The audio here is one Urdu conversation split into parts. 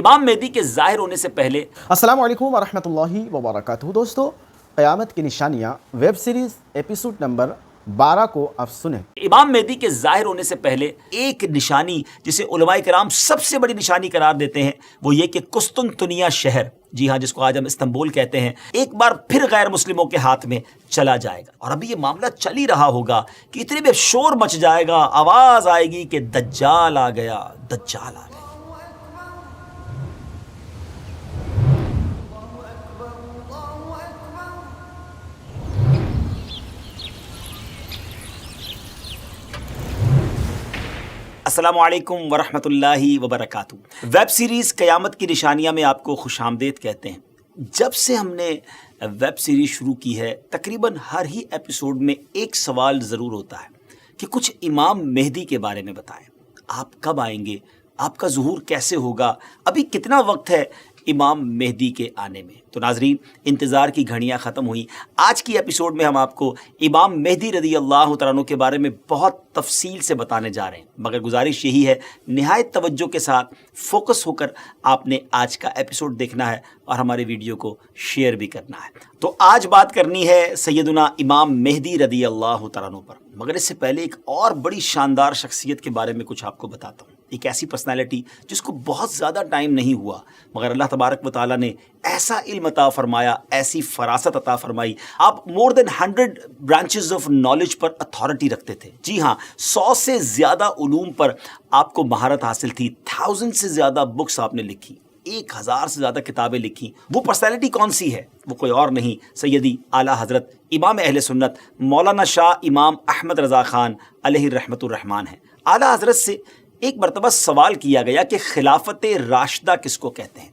امام مہدی کے ظاہر ہونے سے پہلے السلام علیکم ورحمۃ اللہ وبرکاتہ۔ دوستو، قیامت کی نشانیاں ویب سیریز ایپیسوڈ نمبر 12 کو آپ سنیں۔ امام مہدی کے ظاہر ہونے سے پہلے ایک نشانی جسے علماء کرام سب سے بڑی نشانی قرار دیتے ہیں وہ یہ کہ قسطنطنیہ شہر، جی ہاں، جس کو آج ہم استنبول کہتے ہیں، ایک بار پھر غیر مسلموں کے ہاتھ میں چلا جائے گا۔ اور ابھی یہ معاملہ چل ہی رہا ہوگا کہ اتنے میں شور مچ جائے گا، آواز آئے گی کہ دجال آ گیا، دجال آ گیا۔ السلام علیکم ورحمۃ اللہ وبرکاتہ۔ ویب سیریز قیامت کی نشانیاں میں آپ کو خوش آمدید کہتے ہیں۔ جب سے ہم نے ویب سیریز شروع کی ہے، تقریباً ہر ہی ایپیسوڈ میں ایک سوال ضرور ہوتا ہے کہ کچھ امام مہدی کے بارے میں بتائیں۔ آپ کب آئیں گے؟ آپ کا ظہور کیسے ہوگا؟ ابھی کتنا وقت ہے امام مہدی کے آنے میں؟ تو ناظرین، انتظار کی گھڑیاں ختم ہوئیں۔ آج کی ایپیسوڈ میں ہم آپ کو امام مہدی رضی اللہ تعالیٰ عنہ کے بارے میں بہت تفصیل سے بتانے جا رہے ہیں، مگر گزارش یہی ہے نہایت توجہ کے ساتھ فوکس ہو کر آپ نے آج کا ایپیسوڈ دیکھنا ہے اور ہمارے ویڈیو کو شیئر بھی کرنا ہے۔ تو آج بات کرنی ہے سیدنا امام مہدی رضی اللہ تعالیٰ عنہ پر، مگر اس سے پہلے ایک اور بڑی شاندار شخصیت کے بارے میں کچھ آپ کو بتاتا ہوں۔ ایک ایسی پرسنالٹی جس کو بہت زیادہ ٹائم نہیں ہوا، مگر اللہ تبارک و تعالیٰ نے ایسا علم عطا فرمایا، ایسی فراست عطا فرمائی۔ آپ مور دین 100 branches of knowledge per authority رکھتے تھے۔ جی ہاں، 100 سے زیادہ علوم پر آپ کو مہارت حاصل تھی، 1000 سے زیادہ بکس آپ نے لکھی، 1000 سے زیادہ کتابیں لکھی۔ وہ پرسنالٹی کون سی ہے؟ وہ کوئی اور نہیں، سیدی اعلیٰ حضرت امام اہل سنت مولانا شاہ امام احمد رضا خان علیہ الرحمۃ الرحمان ہیں۔ اعلیٰ حضرت سے ایک مرتبہ سوال کیا گیا کہ خلافت راشدہ کس کو کہتے ہیں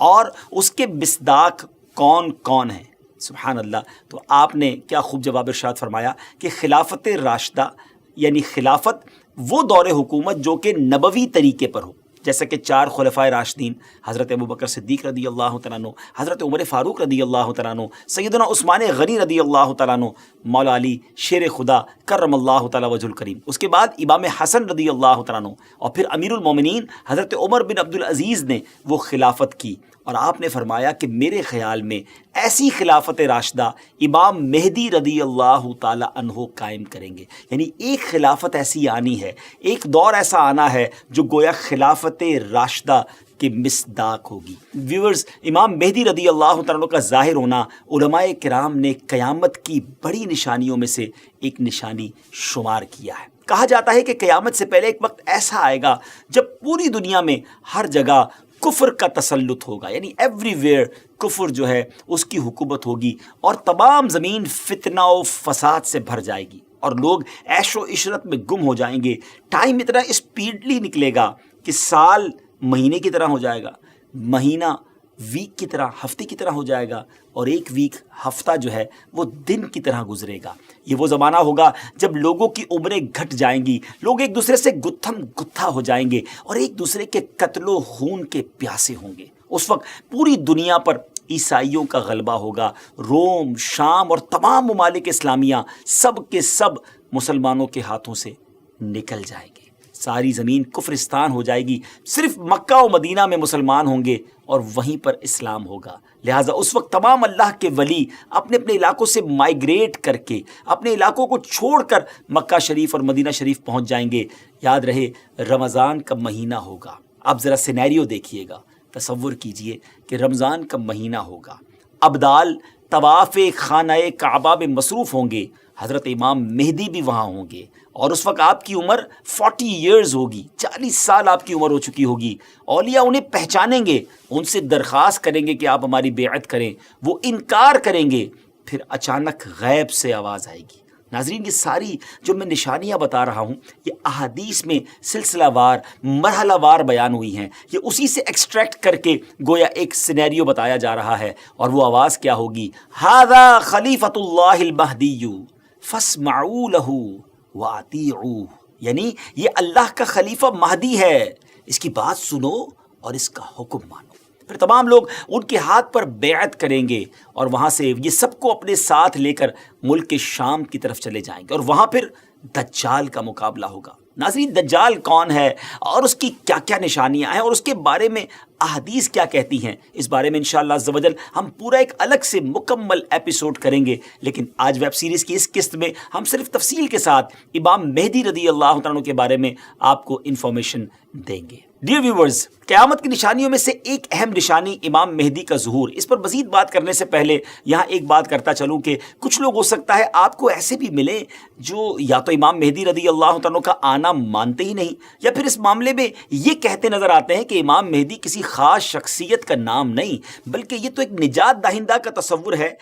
اور اس کے مصداق کون کون ہیں؟ سبحان اللہ۔ تو آپ نے کیا خوب جواب ارشاد فرمایا کہ خلافت راشدہ یعنی خلافت وہ دور حکومت جو کہ نبوی طریقے پر ہو، جیسا کہ 4 خلفائے راشدین حضرت ابوبکر صدیق رضی اللہ تعالیٰ عنہ، حضرت عمر فاروق رضی اللہ تعالیٰ عنہ، سیدنا عثمان غنی رضی اللہ تعالیٰ عنہ، مولا علی شیر خدا کرم اللہ تعالیٰ وجہ الکریم، اس کے بعد امام حسن رضی اللہ تعالیٰ عنہ، اور پھر امیر المومنین حضرت عمر بن عبدالعزیز نے وہ خلافت کی۔ اور آپ نے فرمایا کہ میرے خیال میں ایسی خلافت راشدہ امام مہدی رضی اللہ تعالی عنہ قائم کریں گے، یعنی ایک خلافت ایسی آنی ہے، ایک دور ایسا آنا ہے جو گویا خلافت راشدہ کے مصداق ہوگی۔ ویورز، امام مہدی رضی اللہ تعالیٰ عنہ کا ظاہر ہونا علماء کرام نے قیامت کی بڑی نشانیوں میں سے ایک نشانی شمار کیا ہے۔ کہا جاتا ہے کہ قیامت سے پہلے ایک وقت ایسا آئے گا جب پوری دنیا میں ہر جگہ کفر کا تسلط ہوگا، یعنی ایوری ویئر کفر جو ہے اس کی حکومت ہوگی، اور تمام زمین فتنہ و فساد سے بھر جائے گی اور لوگ عیش و عشرت میں گم ہو جائیں گے۔ ٹائم اتنا اسپیڈلی نکلے گا کہ سال مہینے کی طرح ہو جائے گا، مہینہ ویک کی طرح، ہفتے کی طرح ہو جائے گا، اور ایک ویک ہفتہ جو ہے وہ دن کی طرح گزرے گا۔ یہ وہ زمانہ ہوگا جب لوگوں کی عمریں گھٹ جائیں گی، لوگ ایک دوسرے سے گتھم گتھا ہو جائیں گے اور ایک دوسرے کے قتل و خون کے پیاسے ہوں گے۔ اس وقت پوری دنیا پر عیسائیوں کا غلبہ ہوگا، روم، شام اور تمام ممالک اسلامیہ سب کے سب مسلمانوں کے ہاتھوں سے نکل جائیں گے، ساری زمین کفرستان ہو جائے گی، صرف مکہ و مدینہ میں مسلمان ہوں گے اور وہیں پر اسلام ہوگا۔ لہٰذا اس وقت تمام اللہ کے ولی اپنے اپنے علاقوں سے مائیگریٹ کر کے اپنے علاقوں کو چھوڑ کر مکہ شریف اور مدینہ شریف پہنچ جائیں گے۔ یاد رہے، رمضان کا مہینہ ہوگا۔ اب ذرا سینیریو دیکھیے گا، تصور کیجئے کہ رمضان کا مہینہ ہوگا، ابدال طواف خانہ کعبہ میں مصروف ہوں گے، حضرت امام مہدی بھی وہاں ہوں گے، اور اس وقت آپ کی عمر 40 ایئرز ہوگی، 40 سال آپ کی عمر ہو چکی ہوگی۔ اولیاء انہیں پہچانیں گے، ان سے درخواست کریں گے کہ آپ ہماری بیعت کریں، وہ انکار کریں گے، پھر اچانک غیب سے آواز آئے گی۔ ناظرین، یہ ساری جو میں نشانیاں بتا رہا ہوں یہ احادیث میں سلسلہ وار مرحلہ وار بیان ہوئی ہیں، یہ اسی سے ایکسٹریکٹ کر کے گویا ایک سینیریو بتایا جا رہا ہے۔ اور وہ آواز کیا ہوگی؟ ھذا خلیفۃ اللہ المہدی فاسمعوا لہ واطیعوہ، یعنی یہ اللہ کا خلیفہ مہدی ہے، اس کی بات سنو اور اس کا حکم مانو۔ پھر تمام لوگ ان کے ہاتھ پر بیعت کریں گے اور وہاں سے یہ سب کو اپنے ساتھ لے کر ملک شام کی طرف چلے جائیں گے، اور وہاں پھر دجال کا مقابلہ ہوگا۔ ناظرین، دجال کون ہے اور اس کی کیا کیا نشانیاں ہیں اور اس کے بارے میں احادیث کیا کہتی ہیں، اس بارے میں انشاءاللہ عز و جل ہم پورا ایک الگ سے مکمل ایپیسوڈ کریں گے۔ لیکن آج ویب سیریز کی اس قسط میں ہم صرف تفصیل کے ساتھ امام مہدی رضی اللہ تعالیٰ عنہ کے بارے میں آپ کو انفارمیشن دیں گے۔ ڈیئر ویورز، قیامت کی نشانیوں میں سے ایک اہم نشانی امام مہدی کا ظہور۔ اس پر مزید بات کرنے سے پہلے یہاں ایک بات کرتا چلوں کہ کچھ لوگ ہو سکتا ہے آپ کو ایسے بھی ملیں جو یا تو امام مہدی رضی اللہ تعالیٰ عنہ کا آنا مانتے ہی نہیں، یا پھر اس معاملے میں یہ کہتے نظر آتے ہیں کہ امام مہدی کسی خاص شخصیت کا نام نہیں، بلکہ یہ تو ایک نجات دہندہ کا تصور ہے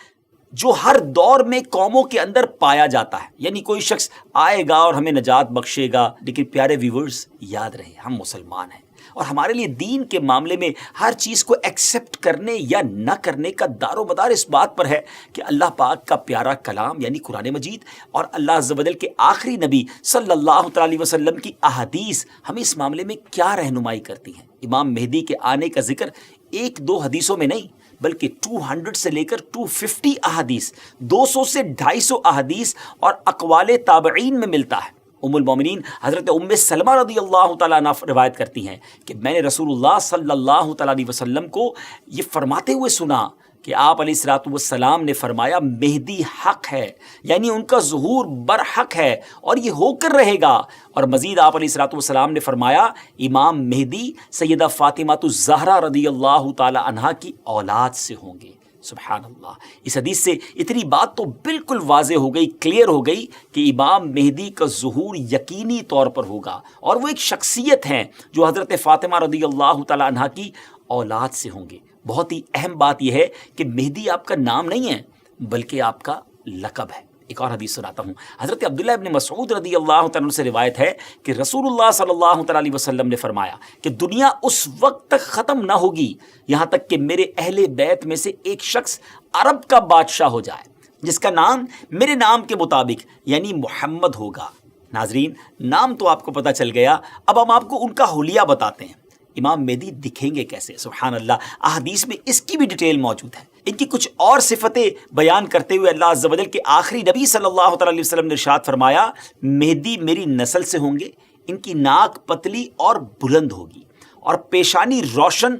جو ہر دور میں قوموں کے اندر پایا جاتا ہے، یعنی کوئی شخص آئے گا اور ہمیں نجات بخشے گا۔ لیکن پیارے ویورز، یاد رہے ہم مسلمان ہیں اور ہمارے لیے دین کے معاملے میں ہر چیز کو ایکسیپٹ کرنے یا نہ کرنے کا دار و مدار اس بات پر ہے کہ اللہ پاک کا پیارا کلام یعنی قرآن مجید اور اللہ عز و جل کے آخری نبی صلی اللہ تعالی علیہ وسلم کی احادیث ہمیں اس معاملے میں کیا رہنمائی کرتی ہیں۔ امام مہدی کے آنے کا ذکر ایک دو حدیثوں میں نہیں بلکہ 200 سے لے کر 250 احادیث، 200 سے 250 احادیث اور اقوال تابعین میں ملتا ہے۔ ام المومنین حضرت ام سلمہ رضی اللہ تعالیٰ عنہ روایت کرتی ہیں کہ میں نے رسول اللہ صلی اللہ تعالیٰ علیہ وسلم کو یہ فرماتے ہوئے سنا کہ آپ علیہ الصلوۃ والسلام نے فرمایا مہدی حق ہے، یعنی ان کا ظہور برحق ہے اور یہ ہو کر رہے گا۔ اور مزید آپ علیہ الصلوۃ والسلام نے فرمایا امام مہدی سیدہ فاطمہ الزہرا رضی اللہ تعالی عنہا کی اولاد سے ہوں گے۔ سبحان اللہ، اس حدیث سے اتنی بات تو بالکل واضح ہو گئی، کلیئر ہو گئی کہ امام مہدی کا ظہور یقینی طور پر ہوگا اور وہ ایک شخصیت ہیں جو حضرت فاطمہ رضی اللہ تعالی عنہا کی اولاد سے ہوں گے۔ بہت ہی اہم بات یہ ہے کہ مہدی آپ کا نام نہیں ہے بلکہ آپ کا لقب ہے۔ ایک اور حدیث سناتا ہوں، حضرت عبداللہ ابن مسعود رضی اللہ تعالیٰ عنہ سے روایت ہے کہ رسول اللہ صلی اللہ تعالیٰ علیہ وسلم نے فرمایا کہ دنیا اس وقت تک ختم نہ ہوگی یہاں تک کہ میرے اہل بیت میں سے ایک شخص عرب کا بادشاہ ہو جائے جس کا نام میرے نام کے مطابق یعنی محمد ہوگا۔ ناظرین، نام تو آپ کو پتہ چل گیا، اب ہم آپ کو ان کا حلیہ بتاتے ہیں۔ امام مہدی دکھیں گے کیسے؟ سبحان اللہ، احادیث میں اس کی بھی ڈیٹیل موجود ہے۔ ان کی کچھ اور صفتیں بیان کرتے ہوئے اللہ عز و جل کے آخری نبی صلی اللہ تعالیٰ علیہ وسلم نے ارشاد فرمایا مہدی میری نسل سے ہوں گے، ان کی ناک پتلی اور بلند ہوگی اور پیشانی روشن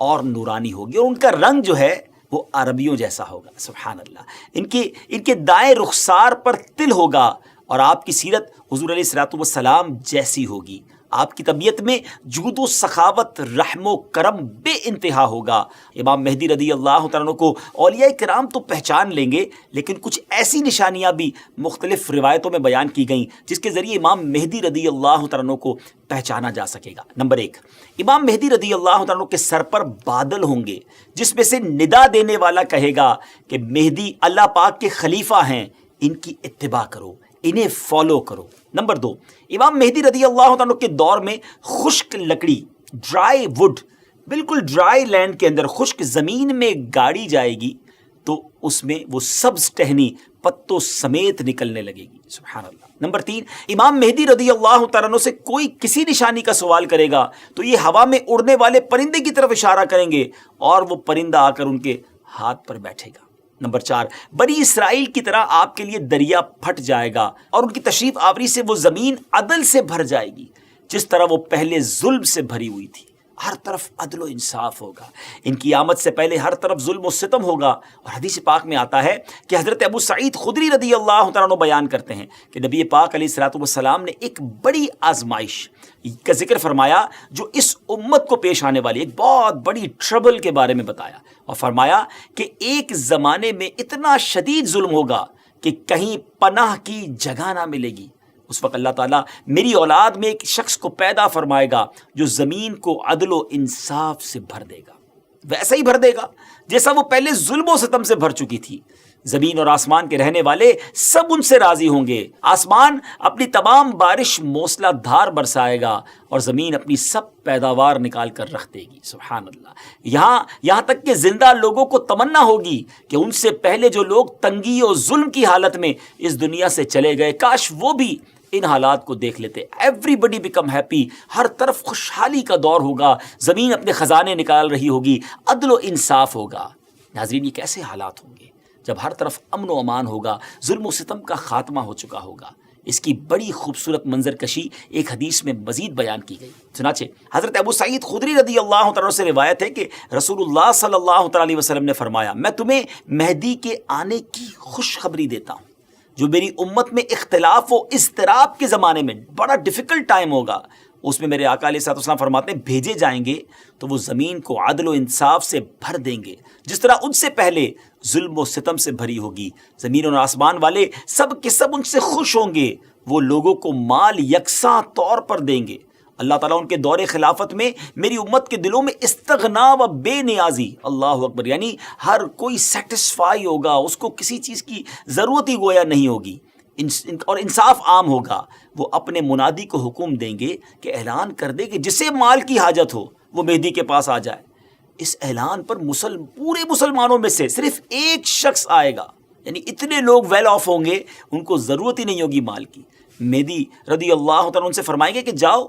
اور نورانی ہوگی اور ان کا رنگ جو ہے وہ عربیوں جیسا ہوگا۔ سبحان اللہ، ان کے دائیں رخسار پر تل ہوگا اور آپ کی سیرت حضور علیہ الصلوۃ والسلام جیسی ہوگی۔ آپ کی طبیعت میں جود و سخاوت، رحم و کرم بے انتہا ہوگا۔ امام مہدی رضی اللہ تعالیٰ عنہ کو اولیاء کرام تو پہچان لیں گے، لیکن کچھ ایسی نشانیاں بھی مختلف روایتوں میں بیان کی گئیں جس کے ذریعے امام مہدی رضی اللہ تعالیٰ عنہ کو پہچانا جا سکے گا۔ نمبر 1، امام مہدی رضی اللہ تعالیٰ عنہ کے سر پر بادل ہوں گے جس میں سے ندا دینے والا کہے گا کہ مہدی اللہ پاک کے خلیفہ ہیں، ان کی اتباع کرو، انہیں فالو کرو۔ نمبر 2، امام مہدی رضی اللہ عنہ کے دور میں خشک لکڑی، ڈرائی وڈ، بالکل ڈرائی لینڈ کے اندر خشک زمین میں گاڑی جائے گی تو اس میں وہ سبز ٹہنی پتوں سمیت نکلنے لگے گی۔ سبحان اللہ۔ نمبر 3، امام مہدی رضی اللہ تعالیٰ عنہ سے کوئی کسی نشانی کا سوال کرے گا تو یہ ہوا میں اڑنے والے پرندے کی طرف اشارہ کریں گے اور وہ پرندہ آ کر ان کے ہاتھ پر بیٹھے گا۔ نمبر 4، بنی اسرائیل کی طرح آپ کے لیے دریا پھٹ جائے گا اور ان کی تشریف آوری سے وہ زمین عدل سے بھر جائے گی جس طرح وہ پہلے ظلم سے بھری ہوئی تھی۔ ہر طرف عدل و انصاف ہوگا، ان کی آمد سے پہلے ہر طرف ظلم و ستم ہوگا۔ اور حدیث پاک میں آتا ہے کہ حضرت ابو سعید خدری رضی اللہ تعالیٰ عنہ بیان کرتے ہیں کہ نبی پاک علیہ الصلوۃ والسلام نے ایک بڑی آزمائش کا ذکر فرمایا جو اس امت کو پیش آنے والی ایک بہت بڑی ٹربل کے بارے میں بتایا اور فرمایا کہ ایک زمانے میں اتنا شدید ظلم ہوگا کہ کہیں پناہ کی جگہ نہ ملے گی۔ اس وقت اللہ تعالیٰ میری اولاد میں ایک شخص کو پیدا فرمائے گا جو زمین کو عدل و انصاف سے بھر دے گا، ویسا ہی بھر دے گا جیسا وہ پہلے ظلم و ستم سے بھر چکی تھی۔ زمین اور آسمان کے رہنے والے سب ان سے راضی ہوں گے۔ آسمان اپنی تمام بارش موسلا دھار برسائے گا اور زمین اپنی سب پیداوار نکال کر رکھ دے گی۔ سبحان اللہ۔ یہاں تک کہ زندہ لوگوں کو تمنا ہوگی کہ ان سے پہلے جو لوگ تنگی اور ظلم کی حالت میں اس دنیا سے چلے گئے کاش وہ بھی ان حالات کو دیکھ لیتے۔ ایوری بڈی بیکم ہیپی، ہر طرف خوشحالی کا دور ہوگا، زمین اپنے خزانے نکال رہی ہوگی، عدل و انصاف ہوگا۔ ناظرین، یہ کیسے حالات ہوں گے جب ہر طرف امن و امان ہوگا، ظلم و ستم کا خاتمہ ہو چکا ہوگا۔ اس کی بڑی خوبصورت منظر کشی ایک حدیث میں مزید بیان کی گئی۔ چنانچہ حضرت ابو سعید خدری رضی اللہ تعالیٰ سے روایت ہے کہ رسول اللہ صلی اللہ تعالیٰ علیہ وسلم نے فرمایا، میں تمہیں مہدی کے آنے کی خوشخبری دیتا ہوں، جو میری امت میں اختلاف و اضطراب کے زمانے میں بڑا ڈیفیکلٹ ٹائم ہوگا، اس میں میرے آقا علیہ الصلوۃ والسلام فرماتے ہیں بھیجے جائیں گے تو وہ زمین کو عدل و انصاف سے بھر دیں گے، جس طرح ان سے پہلے ظلم و ستم سے بھری ہوگی۔ زمین اور آسمان والے سب کے سب ان سے خوش ہوں گے، وہ لوگوں کو مال یکساں طور پر دیں گے۔ اللہ تعالیٰ ان کے دور خلافت میں میری امت کے دلوں میں استغنا و بے نیازی، اللہ اکبر، یعنی ہر کوئی سیٹسفائی ہوگا، اس کو کسی چیز کی ضرورت ہی گویا نہیں ہوگی، اور انصاف عام ہوگا۔ وہ اپنے منادی کو حکم دیں گے کہ اعلان کر دے کہ جسے مال کی حاجت ہو وہ مہدی کے پاس آ جائے۔ اس اعلان پر پورے مسلمانوں میں سے صرف ایک شخص آئے گا، یعنی اتنے لوگ ویل آف ہوں گے، ان کو ضرورت ہی نہیں ہوگی مال کی۔ مہدی رضی اللہ تعالیٰ ان سے فرمائیں گے کہ جاؤ،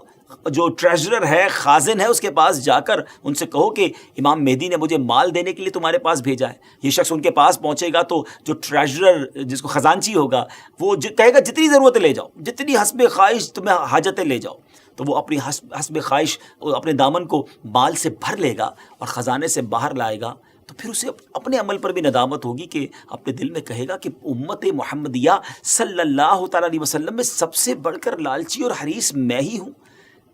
جو ٹریجرر ہے، خازن ہے، اس کے پاس جا کر ان سے کہو کہ امام مہدی نے مجھے مال دینے کے لیے تمہارے پاس بھیجا ہے۔ یہ شخص ان کے پاس پہنچے گا تو جو ٹریجرر، جس کو خزانچی ہوگا، وہ کہے گا جتنی ضرورت لے جاؤ، جتنی حسب خواہش تمہیں حاجتیں لے جاؤ۔ تو وہ اپنی حسب خواہش اپنے دامن کو مال سے بھر لے گا اور خزانے سے باہر لائے گا۔ تو پھر اسے اپنے عمل پر بھی ندامت ہوگی کہ اپنے دل میں کہے گا کہ امت محمدیہ صلی اللہ تعالیٰ علیہ وسلم میں سب سے بڑھ کر لالچی اور حریص میں ہی ہوں،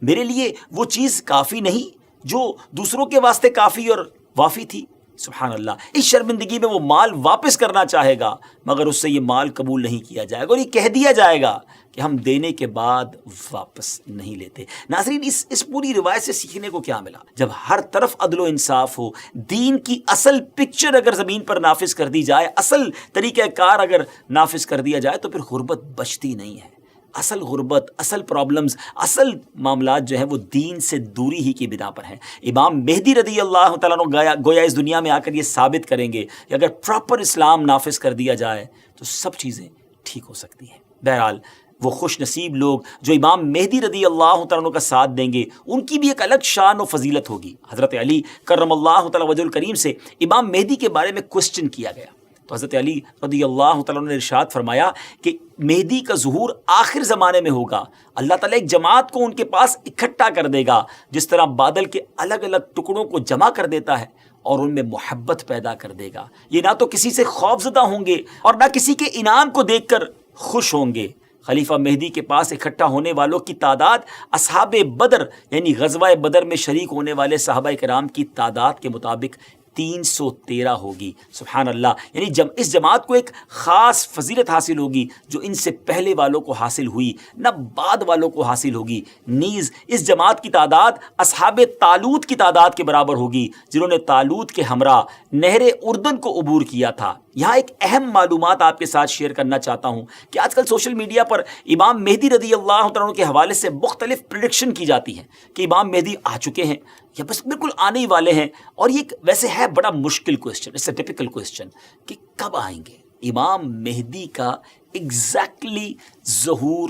میرے لیے وہ چیز کافی نہیں جو دوسروں کے واسطے کافی اور وافی تھی۔ سبحان اللہ، اس شرمندگی میں وہ مال واپس کرنا چاہے گا، مگر اس سے یہ مال قبول نہیں کیا جائے گا اور یہ کہہ دیا جائے گا کہ ہم دینے کے بعد واپس نہیں لیتے۔ ناظرین، اس پوری روایت سے سیکھنے کو کیا ملا؟ جب ہر طرف عدل و انصاف ہو، دین کی اصل پکچر اگر زمین پر نافذ کر دی جائے، اصل طریقہ کار اگر نافذ کر دیا جائے، تو پھر غربت بچتی نہیں ہے۔ اصل غربت، اصل پرابلمز، اصل معاملات جو ہیں وہ دین سے دوری ہی کی بنا پر ہیں۔ امام مہدی رضی اللہ تعالیٰ عنہ گویا اس دنیا میں آ کر یہ ثابت کریں گے کہ اگر پراپر اسلام نافذ کر دیا جائے تو سب چیزیں ٹھیک ہو سکتی ہیں۔ بہرحال وہ خوش نصیب لوگ جو امام مہدی رضی اللہ تعالیٰ عنہ کا ساتھ دیں گے، ان کی بھی ایک الگ شان و فضیلت ہوگی۔ حضرت علی کرم اللہ تعالیٰ وجہ الکریم سے امام مہدی کے بارے میں کوسچن کیا گیا تو حضرت علی رضی اللہ تعالیٰ عنہ نے ارشاد فرمایا کہ مہدی کا ظہور آخر زمانے میں ہوگا، اللہ تعالیٰ ایک جماعت کو ان کے پاس اکٹھا کر دے گا، جس طرح بادل کے الگ الگ ٹکڑوں کو جمع کر دیتا ہے اور ان میں محبت پیدا کر دے گا۔ یہ نہ تو کسی سے خوف زدہ ہوں گے اور نہ کسی کے انعام کو دیکھ کر خوش ہوں گے۔ خلیفہ مہدی کے پاس اکٹھا ہونے والوں کی تعداد اصحاب بدر یعنی غزوہ بدر میں شریک ہونے والے صحابہ کرام کی تعداد کے مطابق 313 ہوگی۔ سبحان اللہ، یعنی اس جماعت کو ایک خاص فضیلت حاصل ہوگی جو ان سے پہلے والوں کو حاصل ہوئی نہ بعد والوں کو حاصل ہوگی۔ نیز اس جماعت کی تعداد اصحاب طالوت کی تعداد کے برابر ہوگی، جنہوں نے طالوت کے ہمراہ نہر اردن کو عبور کیا تھا۔ یہاں ایک اہم معلومات آپ کے ساتھ شیئر کرنا چاہتا ہوں کہ آج کل سوشل میڈیا پر امام مہدی رضی اللہ تعالیٰ عنہ کے حوالے سے مختلف پریڈکشن کی جاتی ہیں کہ امام مہدی آ چکے ہیں یا بس بالکل آنے ہی والے ہیں، اور یہ ویسے ہے بڑا مشکل question, it's a typical question کہ کب آئیں گے، امام مہدی کا ایگزیکٹلی ظہور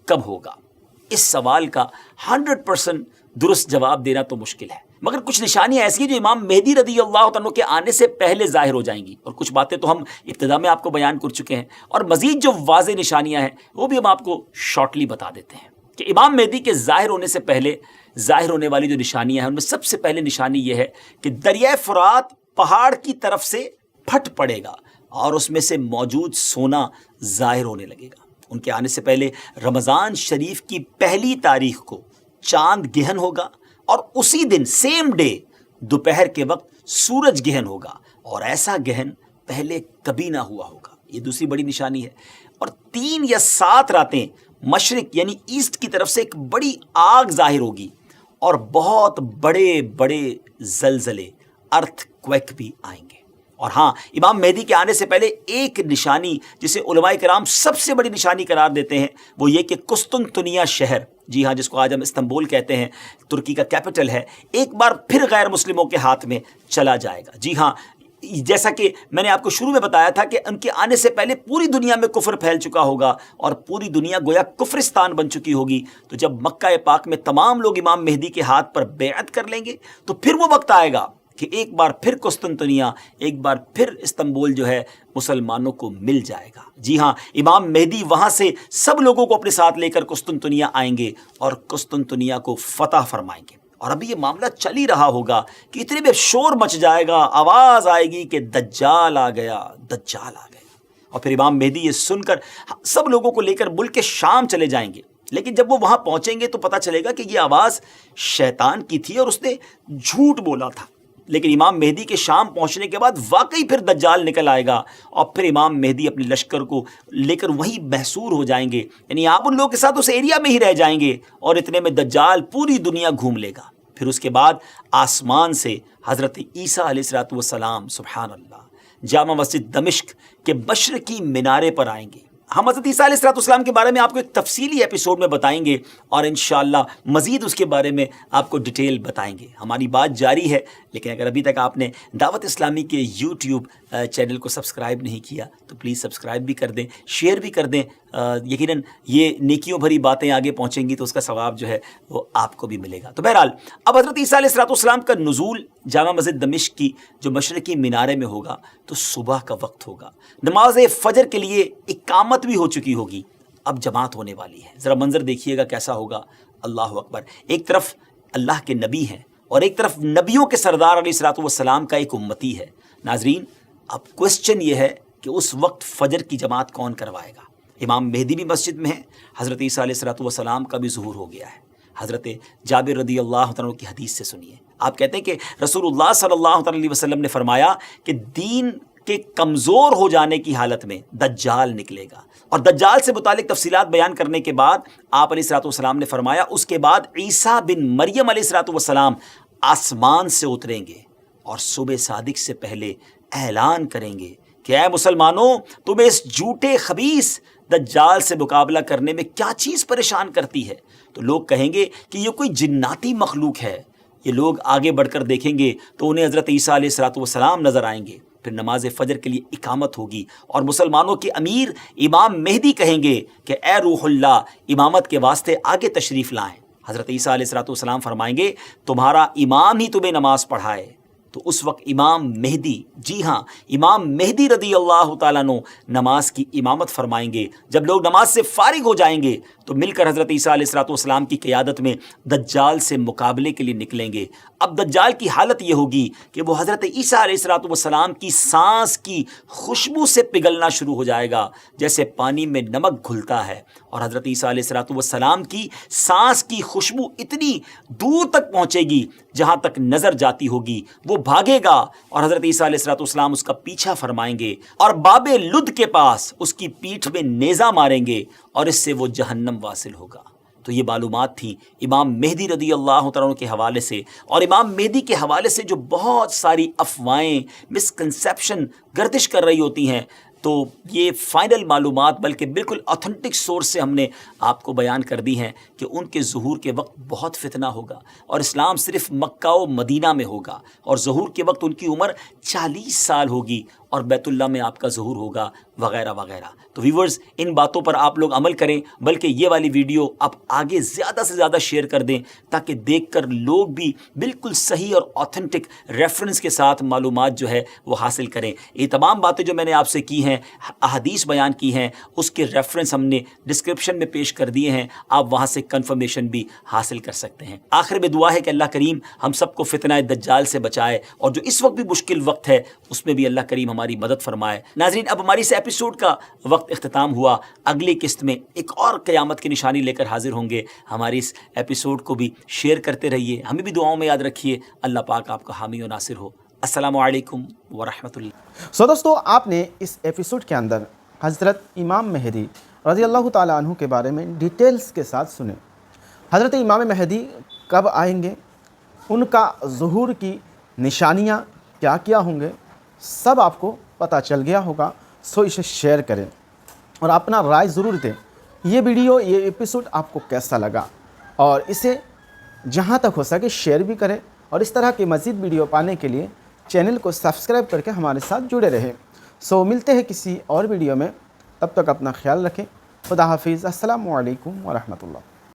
کب ہوگا؟ اس سوال کا 100% درست جواب دینا تو مشکل ہے، مگر کچھ نشانیاں ایسی ہیں جو امام مہدی رضی اللہ عنہ کے آنے سے پہلے ظاہر ہو جائیں گی، اور کچھ باتیں تو ہم ابتدا میں آپ کو بیان کر چکے ہیں، اور مزید جو واضح نشانیاں ہیں وہ بھی ہم آپ کو شارٹلی بتا دیتے ہیں کہ امام مہدی کے ظاہر ہونے سے پہلے ظاہر ہونے والی جو نشانیاں ہیں ان میں سب سے پہلے نشانی یہ ہے کہ دریائے فرات پہاڑ کی طرف سے پھٹ پڑے گا اور اس میں سے موجود سونا ظاہر ہونے لگے گا۔ ان کے آنے سے پہلے رمضان شریف کی پہلی تاریخ کو چاند گہن ہوگا، اور اسی دن سیم ڈے دوپہر کے وقت سورج گہن ہوگا، اور ایسا گہن پہلے کبھی نہ ہوا ہوگا۔ یہ دوسری بڑی نشانی ہے۔ اور 3 یا 7 راتیں مشرق یعنی ایسٹ کی طرف سے ایک بڑی آگ ظاہر ہوگی، اور بہت بڑے بڑے زلزلے، ارتھ کویک بھی آئیں گے۔ اور ہاں، امام مہدی کے آنے سے پہلے ایک نشانی جسے علماء کرام سب سے بڑی نشانی قرار دیتے ہیں وہ یہ کہ قسطنطنیہ شہر، جی ہاں، جس کو آج ہم استنبول کہتے ہیں، ترکی کا کیپٹل ہے، ایک بار پھر غیر مسلموں کے ہاتھ میں چلا جائے گا۔ جی ہاں، جیسا کہ میں نے آپ کو شروع میں بتایا تھا کہ ان کے آنے سے پہلے پوری دنیا میں کفر پھیل چکا ہوگا اور پوری دنیا گویا کفرستان بن چکی ہوگی۔ تو جب مکہ پاک میں تمام لوگ امام مہدی کے ہاتھ پر بیعت کر لیں گے تو پھر وہ وقت آئے گا کہ ایک بار پھر قسطنطنیہ، ایک بار پھر استنبول جو ہے مسلمانوں کو مل جائے گا۔ جی ہاں، امام مہدی وہاں سے سب لوگوں کو اپنے ساتھ لے کر قسطنطنیہ آئیں گے اور قسطنطنیہ کو فتح فرمائیں گے۔ اور ابھی یہ معاملہ چل ہی رہا ہوگا کہ اتنے میں شور مچ جائے گا، آواز آئے گی کہ دجال آ گیا، دجال آ گیا۔ اور پھر امام مہدی یہ سن کر سب لوگوں کو لے کر ملک شام چلے جائیں گے۔ لیکن جب وہ وہاں پہنچیں گے تو پتہ چلے گا کہ یہ آواز شیطان کی تھی اور اس نے جھوٹ بولا تھا۔ لیکن امام مہدی کے شام پہنچنے کے بعد واقعی پھر دجال نکل آئے گا اور پھر امام مہدی اپنے لشکر کو لے کر وہیں محصور ہو جائیں گے، یعنی آپ ان لوگوں کے ساتھ اس ایریا میں ہی رہ جائیں گے اور اتنے میں دجال پوری دنیا گھوم لے گا۔ پھر اس کے بعد آسمان سے حضرت عیسیٰ علیہ السلام سبحان اللہ جامع مسجد دمشق کے مشرقی مینارے پر آئیں گے۔ ہم حضرت عیسیٰ علیہ السلام کے بارے میں آپ کو ایک تفصیلی ایپیسوڈ میں بتائیں گے اور انشاءاللہ مزید اس کے بارے میں آپ کو ڈیٹیل بتائیں گے۔ ہماری بات جاری ہے، لیکن اگر ابھی تک آپ نے دعوت اسلامی کے یوٹیوب چینل کو سبسکرائب نہیں کیا تو پلیز سبسکرائب بھی کر دیں، شیئر بھی کر دیں۔ یقیناً یہ نیکیوں بھری باتیں آگے پہنچیں گی تو اس کا ثواب جو ہے وہ آپ کو بھی ملے گا۔ تو بہرحال اب حضرت عیسیٰ علیہ السلام کا نزول جامع مسجد دمشق کی جو مشرقی مینارے میں ہوگا تو صبح کا وقت ہوگا، نماز فجر کے لیے اقامت بھی ہو چکی ہوگی، اب جماعت ہونے والی ہے۔ ذرا منظر دیکھیے گا کیسا ہوگا، اللہ اکبر۔ ایک طرف اللہ کے نبی ہیں اور ایک طرف نبیوں کے سردار علیہ السلام کا ایک امتی ہے۔ ناظرین، اب کوسچن یہ ہے کہ اس وقت فجر کی جماعت کون کروائے گا؟ امام مہدی بھی مسجد میں ہیں، حضرت عیسیٰ علیہ السلام کا بھی ظہور ہو گیا ہے۔ حضرت جابر رضی اللہ عنہ کی حدیث سے سنیے، آپ کہتے ہیں کہ رسول اللہ صلی اللہ علیہ وسلم نے فرمایا کہ دین کے کمزور ہو جانے کی حالت میں دجال نکلے گا، اور دجال سے متعلق تفصیلات بیان کرنے کے بعد آپ علیہ السلام نے فرمایا اس کے بعد عیسیٰ بن مریم علیہ السلام آسمان سے اتریں گے اور صبح صادق سے پہلے اعلان کریں گے کہ اے مسلمانوں، تمہیں اس جھوٹے خبیث دجال سے مقابلہ کرنے میں کیا چیز پریشان کرتی ہے؟ تو لوگ کہیں گے کہ یہ کوئی جناتی مخلوق ہے۔ یہ لوگ آگے بڑھ کر دیکھیں گے تو انہیں حضرت عیسیٰ علیہ السلام نظر آئیں گے۔ پھر نماز فجر کے لیے اقامت ہوگی اور مسلمانوں کے امیر امام مہدی کہیں گے کہ اے روح اللہ، امامت کے واسطے آگے تشریف لائیں۔ حضرت عیسیٰ علیہ السلام فرمائیں گے تمہارا امام ہی تمہیں نماز پڑھائے۔ تو اس وقت امام مہدی، جی ہاں امام مہدی رضی اللہ تعالیٰ عنہ نماز کی امامت فرمائیں گے۔ جب لوگ نماز سے فارغ ہو جائیں گے تو مل کر حضرت عیسیٰ علیہ السلام کی قیادت میں دجال سے مقابلے کے لیے نکلیں گے۔ اب دجال کی حالت یہ ہوگی کہ وہ حضرت عیسیٰ علیہ السلام کی سانس کی خوشبو سے پگھلنا شروع ہو جائے گا، جیسے پانی میں نمک گھلتا ہے، اور حضرت عیسیٰ علیہ السلام کی سانس کی خوشبو اتنی دور تک پہنچے گی جہاں تک نظر جاتی ہوگی۔ وہ بھاگے گا اور حضرت عیسیٰ علیہ السلام اس کا پیچھا فرمائیں گے اور باب لد کے پاس اس کی پیٹھ میں نیزہ ماریں گے اور اس سے وہ جہنم واصل ہوگا۔ تو یہ معلومات تھی امام مہدی رضی اللہ عنہ کے حوالے سے، اور امام مہدی کے حوالے سے جو بہت ساری افواہیں، مسکنسیپشن گردش کر رہی ہوتی ہیں، تو یہ فائنل معلومات بلکہ بالکل اوتھنٹک سورس سے ہم نے آپ کو بیان کر دی ہیں کہ ان کے ظہور کے وقت بہت فتنہ ہوگا اور اسلام صرف مکہ و مدینہ میں ہوگا، اور ظہور کے وقت ان کی عمر 40 سال ہوگی اور بیت اللہ میں آپ کا ظہور ہوگا وغیرہ وغیرہ۔ تو ویورز، ان باتوں پر آپ لوگ عمل کریں، بلکہ یہ والی ویڈیو آپ آگے زیادہ سے زیادہ شیئر کر دیں تاکہ دیکھ کر لوگ بھی بالکل صحیح اور اوتھنٹک ریفرنس کے ساتھ معلومات جو ہے وہ حاصل کریں۔ یہ تمام باتیں جو میں نے آپ سے کی ہیں، احادیث بیان کی ہیں، اس کے ریفرنس ہم نے ڈسکرپشن میں پیش کر دیے ہیں، آپ وہاں سے کنفرمیشن بھی حاصل کر سکتے ہیں۔ آخر میں دعا ہے کہ اللہ کریم ہم سب کو فتنہ دجال سے بچائے، اور جو اس وقت بھی مشکل وقت ہے اس میں بھی اللہ کریم ہماری مدد فرمائے۔ ناظرین، اب ہماری اس ایپیسوڈ کا وقت اختتام ہوا، اگلی قسط میں ایک اور قیامت کی نشانی لے کر حاضر ہوں گے۔ ہماری اس ایپیسوڈ کو بھی شیئر کرتے رہیے، ہمیں بھی دعاؤں میں یاد رکھیے۔ اللہ پاک آپ کا حامی و ناصر ہو۔ السلام علیکم ورحمۃ اللہ۔ دوستو، آپ نے اس ایپیسوڈ کے اندر حضرت امام مہدی رضی اللہ تعالیٰ عنہ کے بارے میں ڈیٹیلز کے ساتھ سنے۔ حضرت امام مہدی کب آئیں گے، ان کا ظہور کی نشانیاں کیا کیا ہوں گے، سب آپ کو پتہ چل گیا ہوگا۔ سو اسے شیئر کریں اور اپنا رائے ضرور دیں۔ یہ ویڈیو، یہ ایپیسوڈ آپ کو کیسا لگا، اور اسے جہاں تک ہو سکے شیئر بھی کریں، اور اس طرح کی مزید ویڈیو پانے کے لیے چینل کو سبسکرائب کر کے ہمارے ساتھ جڑے رہیں۔ سو ملتے ہیں کسی اور ویڈیو میں، تب تک اپنا خیال رکھیں۔ خدا حافظ۔ السلام علیکم ورحمۃ اللہ۔